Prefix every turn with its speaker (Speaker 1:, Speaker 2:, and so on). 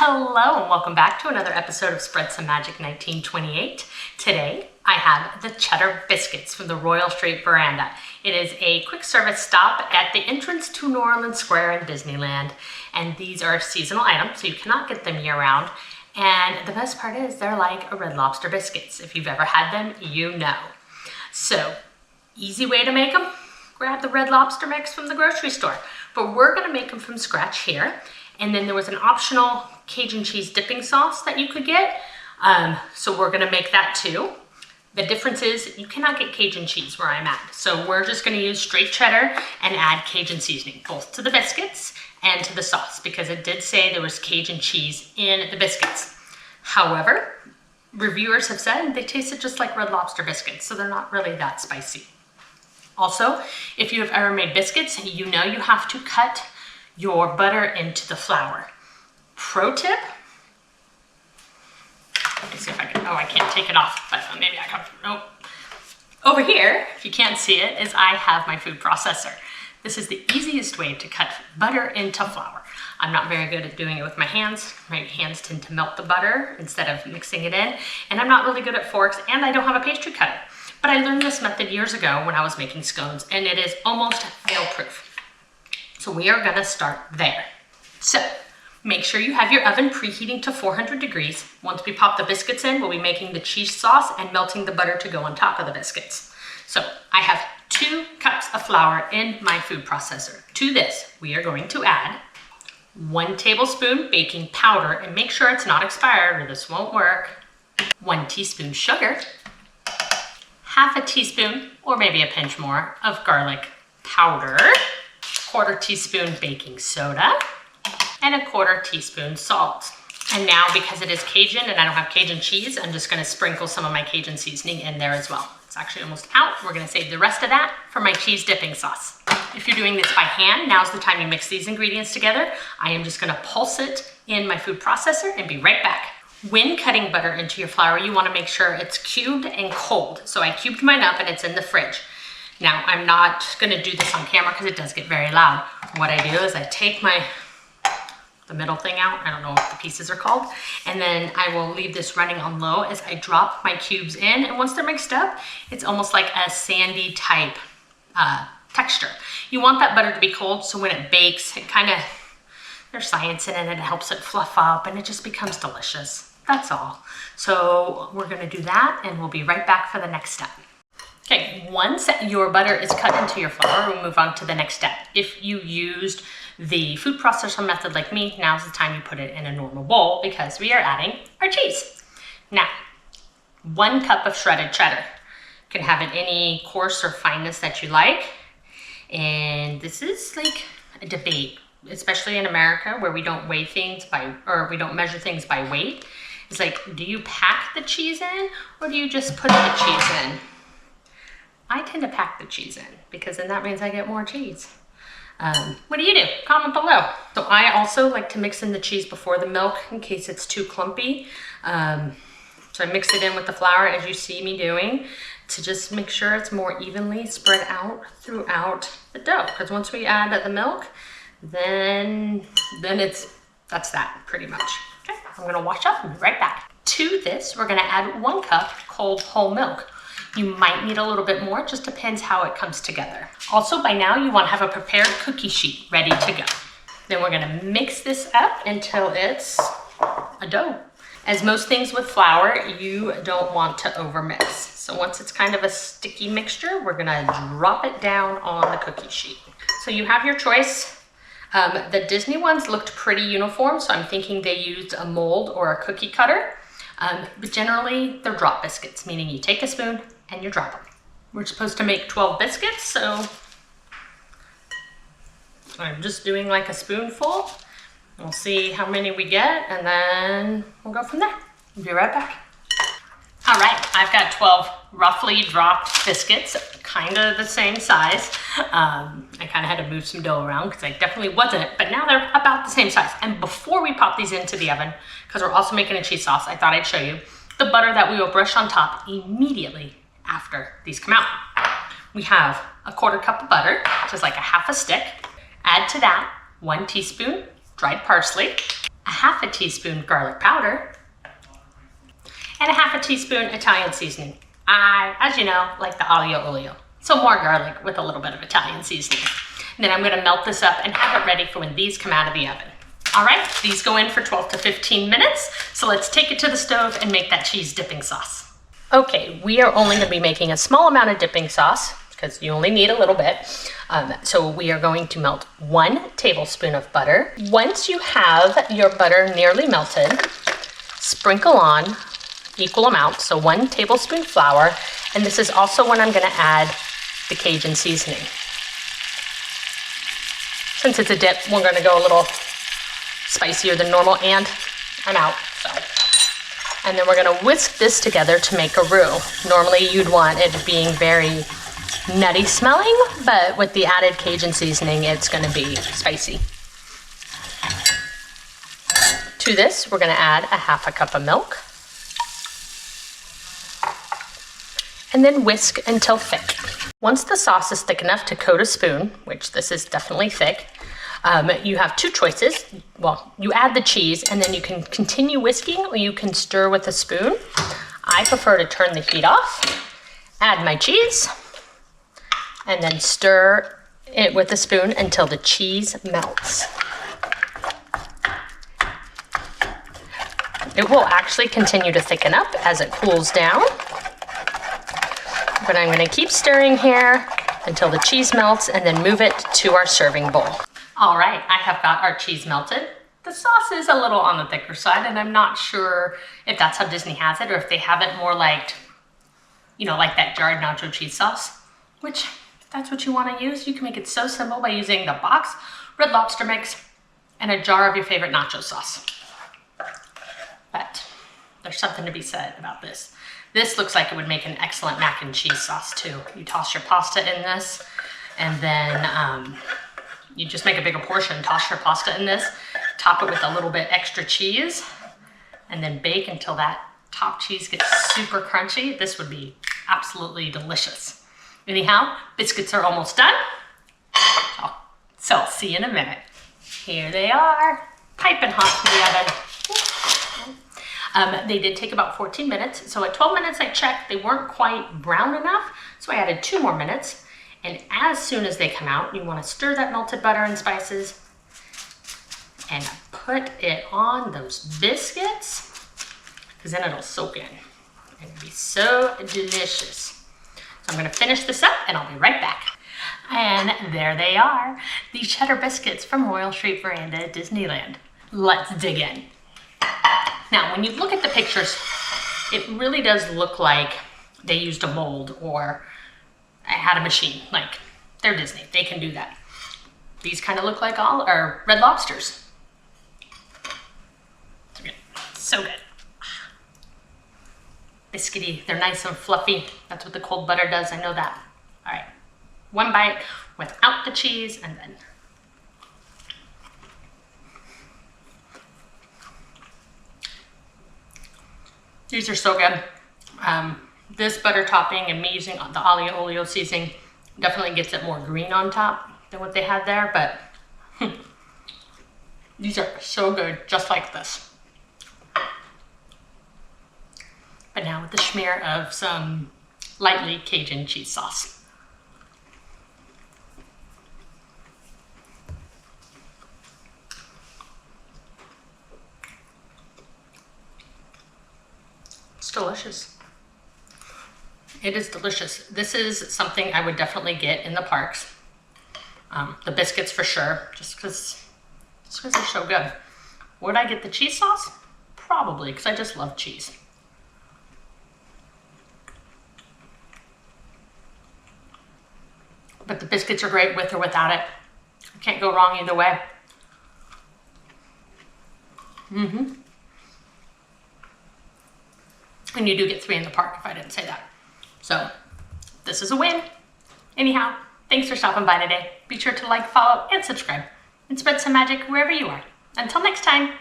Speaker 1: Hello and welcome back to another episode of Spread Some Magic 1928. Today I have the Cheddar Biscuits from the Royal Street Veranda. It is a quick service stop at the entrance to New Orleans Square in Disneyland, and these are seasonal items so you cannot get them year round. And the best part is they're like a Red Lobster biscuits. If you've ever had them, you know. So easy way to make them, grab the Red Lobster mix from the grocery store. But we're gonna make them from scratch here. And then there was an optional Cajun cheese dipping sauce that you could get. So we're gonna make that too. The difference is you cannot get Cajun cheese where I'm at. So we're just gonna use straight cheddar and add Cajun seasoning, both to the biscuits and to the sauce, because it did say there was Cajun cheese in the biscuits. However, reviewers have said they tasted just like Red Lobster biscuits, so they're not really that spicy. Also, if you have ever made biscuits, you know you have to cut your butter into the flour. Pro tip, let me see if I can, I can't take it off, but maybe I can, nope. Over here, if you can't see it, is I have my food processor. This is the easiest way to cut butter into flour. I'm not very good at doing it with my hands. My hands tend to melt the butter instead of mixing it in, and I'm not really good at forks, and I don't have a pastry cutter. But I learned this method years ago when I was making scones, and it is almost fail-proof. So we are gonna start there. So make sure you have your oven preheating to 400 degrees. Once we pop the biscuits in, we'll be making the cheese sauce and melting the butter to go on top of the biscuits. So I have 2 cups of flour in my food processor. To this, we are going to add 1 tablespoon baking powder, and make sure it's not expired or this won't work. 1 teaspoon sugar, half a teaspoon, or maybe a pinch more, of garlic powder, 1/4 teaspoon baking soda, and 1/4 teaspoon salt. And now, because it is Cajun and I don't have Cajun cheese, I'm just gonna sprinkle some of my Cajun seasoning in there as well. It's actually almost out. We're gonna save the rest of that for my cheese dipping sauce. If you're doing this by hand, now's the time you mix these ingredients together. I am just gonna pulse it in my food processor and be right back. When cutting butter into your flour, you wanna make sure it's cubed and cold. So I cubed mine up and it's in the fridge. Now, I'm not gonna do this on camera because it does get very loud. What I do is I take the middle thing out, I don't know what the pieces are called, and then I will leave this running on low as I drop my cubes in, and once they're mixed up, it's almost like a sandy type texture. You want that butter to be cold, so when it bakes, it there's science in it, and it helps it fluff up, and it just becomes delicious. That's all. So we're gonna do that, and we'll be right back for the next step. Okay, once your butter is cut into your flour, we'll move on to the next step. If you used the food processor method like me, now's the time you put it in a normal bowl because we are adding our cheese. Now, 1 cup of shredded cheddar. You can have it any coarse or fineness that you like. And this is like a debate, especially in America where we don't weigh things we don't measure things by weight. It's like, do you pack the cheese in or do you just put the cheese in? I tend to pack the cheese in because then that means I get more cheese. What do you do? Comment below. So I also like to mix in the cheese before the milk in case it's too clumpy. So I mix it in with the flour as you see me doing to just make sure it's more evenly spread out throughout the dough. Because once we add the milk, then that's that pretty much. Okay, I'm gonna wash up and be right back. To this, we're gonna add 1 cup cold whole milk. You might need a little bit more, it just depends how it comes together. Also, by now you want to have a prepared cookie sheet ready to go. Then we're gonna mix this up until it's a dough. As most things with flour, you don't want to overmix. So once it's kind of a sticky mixture, we're gonna drop it down on the cookie sheet. So you have your choice. The Disney ones looked pretty uniform, so I'm thinking they used a mold or a cookie cutter. But generally, they're drop biscuits, meaning you take a spoon and you drop them. We're supposed to make 12 biscuits, so I'm just doing like a spoonful. We'll see how many we get, and then we'll go from there. We'll be right back. All right, I've got 12 roughly dropped biscuits, kind of the same size. I kind of had to move some dough around because I definitely wasn't, but now they're about the same size. And before we pop these into the oven, because we're also making a cheese sauce, I thought I'd show you the butter that we will brush on top immediately after these come out. We have a 1/4 cup of butter, which is like a half a stick. Add to that 1 teaspoon dried parsley. a half a teaspoon garlic powder, and a half a teaspoon Italian seasoning. I, as you know, like the aglio olio. So more garlic with a little bit of Italian seasoning. And then I'm gonna melt this up and have it ready for when these come out of the oven. All right, these go in for 12 to 15 minutes. So let's take it to the stove and make that cheese dipping sauce. Okay, we are only gonna be making a small amount of dipping sauce because you only need a little bit. So we are going to melt 1 tablespoon of butter. Once you have your butter nearly melted, sprinkle on equal amounts, so 1 tablespoon flour, and this is also when I'm gonna add the Cajun seasoning. Since it's a dip, we're gonna go a little spicier than normal, and I'm out, so. And then we're gonna whisk this together to make a roux. Normally you'd want it being very nutty smelling, but with the added Cajun seasoning, it's gonna be spicy. To this, we're gonna add a half a cup of milk, and then whisk until thick. Once the sauce is thick enough to coat a spoon, which this is definitely thick, you have 2 choices. Well, you add the cheese and then you can continue whisking or you can stir with a spoon. I prefer to turn the heat off, add my cheese, and then stir it with a spoon until the cheese melts. It will actually continue to thicken up as it cools down. But I'm gonna keep stirring here until the cheese melts and then move it to our serving bowl. All right, I have got our cheese melted. The sauce is a little on the thicker side, and I'm not sure if that's how Disney has it or if they have it more like, you know, like that jarred nacho cheese sauce, which if that's what you wanna use, you can make it so simple by using the box Red Lobster mix and a jar of your favorite nacho sauce. But there's something to be said about this. This looks like it would make an excellent mac and cheese sauce too. You toss your pasta in this, and then you just make a bigger portion, toss your pasta in this, top it with a little bit extra cheese, and then bake until that top cheese gets super crunchy. This would be absolutely delicious. Anyhow, biscuits are almost done. So I'll see you in a minute. Here they are, piping hot from the oven. They did take about 14 minutes. So at 12 minutes I checked, they weren't quite brown enough. So I added 2 more minutes. And as soon as they come out, you want to stir that melted butter and spices and put it on those biscuits, because then it'll soak in and it'll be so delicious. So I'm going to finish this up and I'll be right back. And there they are, the Cheddar Biscuits from Royal Street Veranda at Disneyland. Let's dig in. Now, when you look at the pictures, it really does look like they used a mold or had a machine. Like, they're Disney, they can do that. These kind of look like Red Lobsters. So good, so good. Biscuity, they're nice and fluffy. That's what the cold butter does, I know that. All right, 1 bite without the cheese, and then these are so good. This butter topping and me using the aglio olio seasoning definitely gets it more green on top than what they had there, but these are so good, just like this. But now with the smear of some lightly Cajun cheese sauce. It's delicious. It is delicious. This is something I would definitely get in the parks. The biscuits for sure, just because they're so good. Would I get the cheese sauce? Probably, because I just love cheese. But the biscuits are great with or without it. I can't go wrong either way. And you do get 3 in the park if I didn't say that. So this is a win. Anyhow, thanks for stopping by today. Be sure to like, follow, and subscribe, and spread some magic wherever you are. Until next time.